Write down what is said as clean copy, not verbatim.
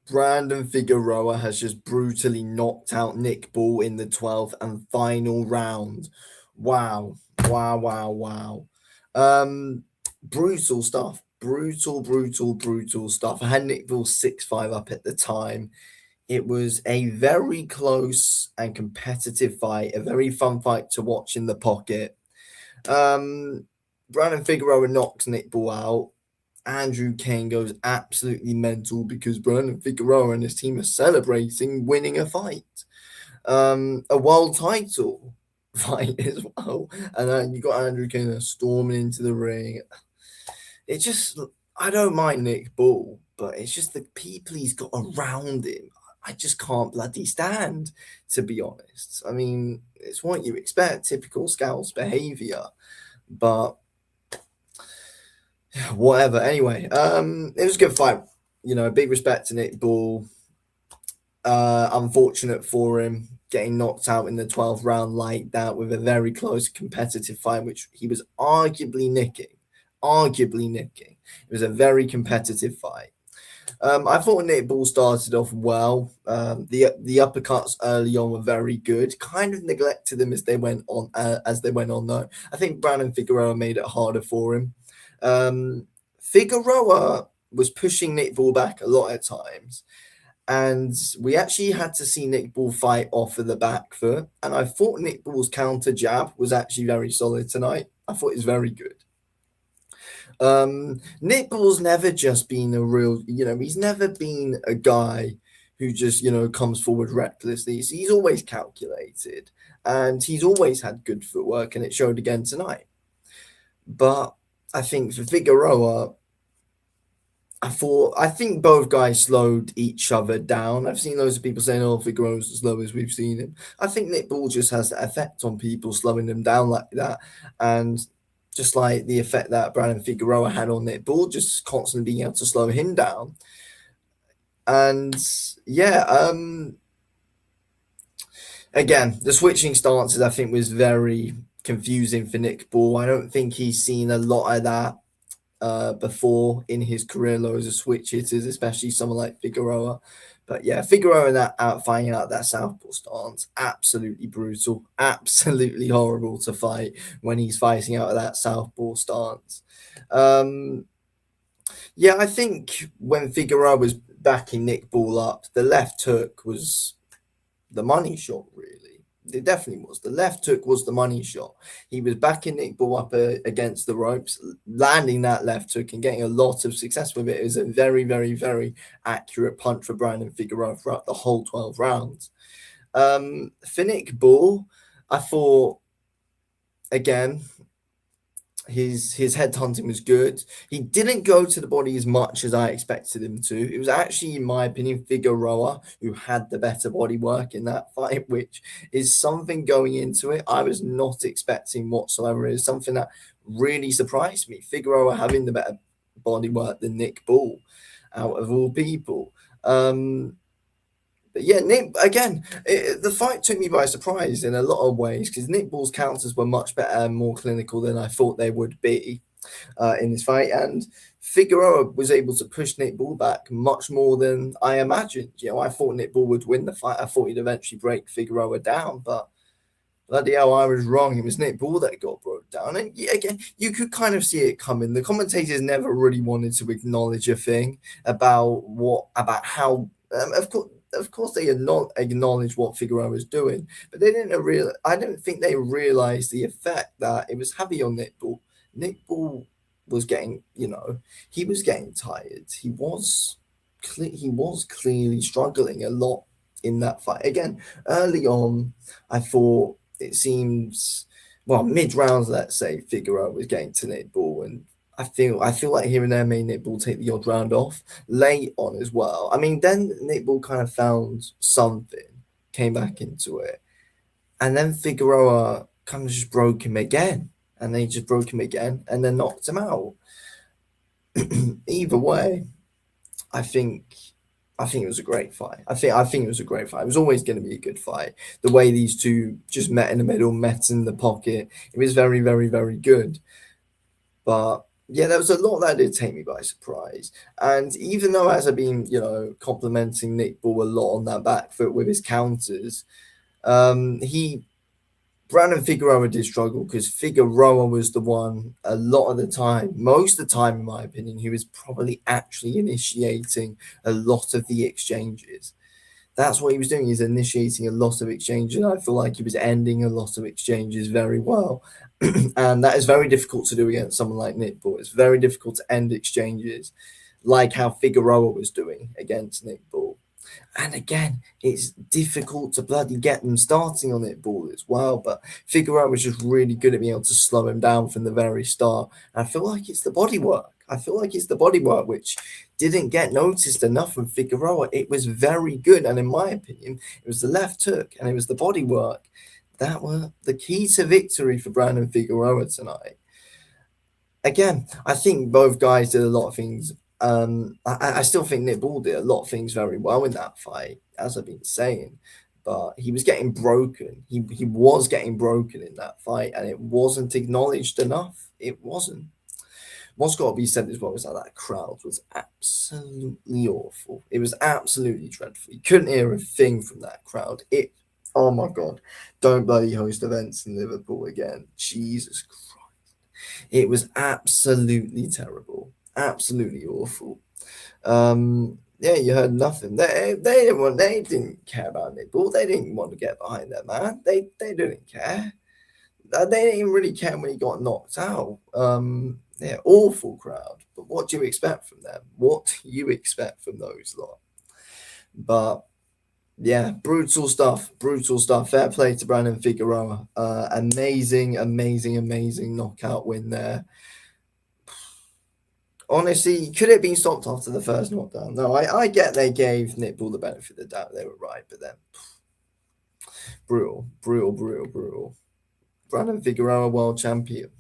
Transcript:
Brandon Figueroa has just brutally knocked out Nick Ball in the 12th and final round. Wow. Wow, wow, wow. Um, Brutal stuff. Brutal stuff. I had Nick Ball 6-5 up at the time. It was a very close and competitive fight, a very fun fight to watch in the pocket. Um, Brandon Figueroa knocks Nick Ball out. Andrew Kane goes absolutely mental because Brandon Figueroa and his team are celebrating winning a fight, a world title fight as well. And then you got Andrew Kane storming into the ring. It just, I don't mind Nick Ball, but it's just the people he's got around him. I just can't bloody stand, to be honest. I mean, it's what you expect, typical Scouts behavior, but whatever. Anyway, it was a good fight. Big respect to Nick Ball. Unfortunate for him getting knocked out in the 12th round like that with a very close competitive fight, which he was arguably nicking. It was a very competitive fight. I thought Nick Ball started off well. The uppercuts early on were very good. Kind of neglected them as they went on. Though I think Brandon Figueroa made it harder for him. Figueroa was pushing Nick Ball back a lot at times, and we actually had to see Nick Ball fight off of the back foot. And I thought Nick Ball's counter jab was actually very solid tonight. I thought it was very good. Nick Ball's never just been a real, he's never been a guy who just, comes forward recklessly. So he's always calculated and he's always had good footwork, and it showed again tonight. But I think for Figueroa, I think both guys slowed each other down. I've seen loads of people saying, "Oh, Figueroa's as slow as we've seen him." I think Nick Ball just has that effect on people, slowing them down like that, and just like the effect that Brandon Figueroa had on Nick Ball, just constantly being able to slow him down. And yeah, again, the switching stances I think was very confusing for Nick Ball. I don't think he's seen a lot of that before in his career, loads of switch hitters, especially someone like Figueroa. But yeah, Figueroa finding out that southpaw stance, absolutely brutal, absolutely horrible to fight when he's fighting out of that southpaw stance. Yeah, I think when Figueroa was backing Nick Ball up, the left hook was the money shot, really. It definitely was. The left hook was the money shot. He was backing Nick Ball up against the ropes, landing that left hook and getting a lot of success with it. It was a very, very, very accurate punch for Brandon Figueroa throughout the whole 12 rounds. For Nick Ball, I thought, again, his head hunting was good. He didn't go to the body as much as I expected him to. It was actually, in my opinion, Figueroa who had the better body work in that fight, which is something going into it I was not expecting whatsoever. It's something that really surprised me. Figueroa having the better body work than Nick Ball, out of all people. But yeah, Nick, again, the fight took me by surprise in a lot of ways because Nick Ball's counters were much better and more clinical than I thought they would be in this fight. And Figueroa was able to push Nick Ball back much more than I imagined. I thought Nick Ball would win the fight. I thought he'd eventually break Figueroa down, but bloody hell, I was wrong. It was Nick Ball that got broke down. And yeah, again, you could kind of see it coming. The commentators never really wanted to acknowledge a thing about how, of course, they acknowledge what Figueroa was doing, but they didn't I don't think they realized the effect that it was heavy on Nick Ball. Nick Ball was getting, he was getting tired. He was clearly struggling a lot in that fight. Again, early on, I thought it seems, well, mid rounds, let's say, Figueroa was getting to Nick Ball, and I feel like here and there made Nick Ball take the odd round off late on as well. I mean, then Nick Ball kind of found something, came back into it, and then Figueroa kind of just broke him again, and they just broke him again, and then knocked him out. Either way, I think it was a great fight. I think it was a great fight. It was always going to be a good fight. The way these two just met in the middle, met in the pocket, it was very, very, very good. But Yeah, there was a lot that did take me by surprise. And even though, as I've been, complimenting Nick Ball a lot on that back foot with his counters, he Brandon Figueroa did struggle because Figueroa was the one a lot of the time, most of the time, in my opinion, who was probably actually initiating a lot of the exchanges. That's what he was doing. He's initiating a lot of exchanges. And I feel like he was ending a lot of exchanges very well. And that is very difficult to do against someone like Nick Ball. It's very difficult to end exchanges like how Figueroa was doing against Nick Ball. And again, it's difficult to bloody get them starting on it ball as well. But Figueroa was just really good at being able to slow him down from the very start. And I feel like it's the body work. I feel like it's the body work which didn't get noticed enough from Figueroa. It was very good. And in my opinion, it was the left hook and it was the body work that were the key to victory for Brandon Figueroa tonight. Again, I think both guys did a lot of things. I still think Nick Ball did a lot of things very well in that fight, as I've been saying. But he was getting broken. He was getting broken in that fight, and it wasn't acknowledged enough. It wasn't. What's got to be said as well is that crowd was absolutely awful. It was absolutely dreadful. You couldn't hear a thing from that crowd. Oh my god, don't bloody host events in Liverpool again. Jesus Christ. It was absolutely terrible, absolutely awful. Yeah, you heard nothing. They didn't care about Liverpool. They didn't want to get behind their man. They didn't care. They didn't really care when he got knocked out. Yeah, awful crowd. But what do you expect from them? What do you expect from those lot? But yeah, brutal stuff. Brutal stuff. Fair play to Brandon Figueroa. Amazing, amazing, amazing knockout win there. Honestly, could it have been stopped after the first knockdown? No, I get they gave Nick Ball the benefit of the doubt. They were right, but then brutal, brutal, brutal, brutal. Brandon Figueroa, world champion.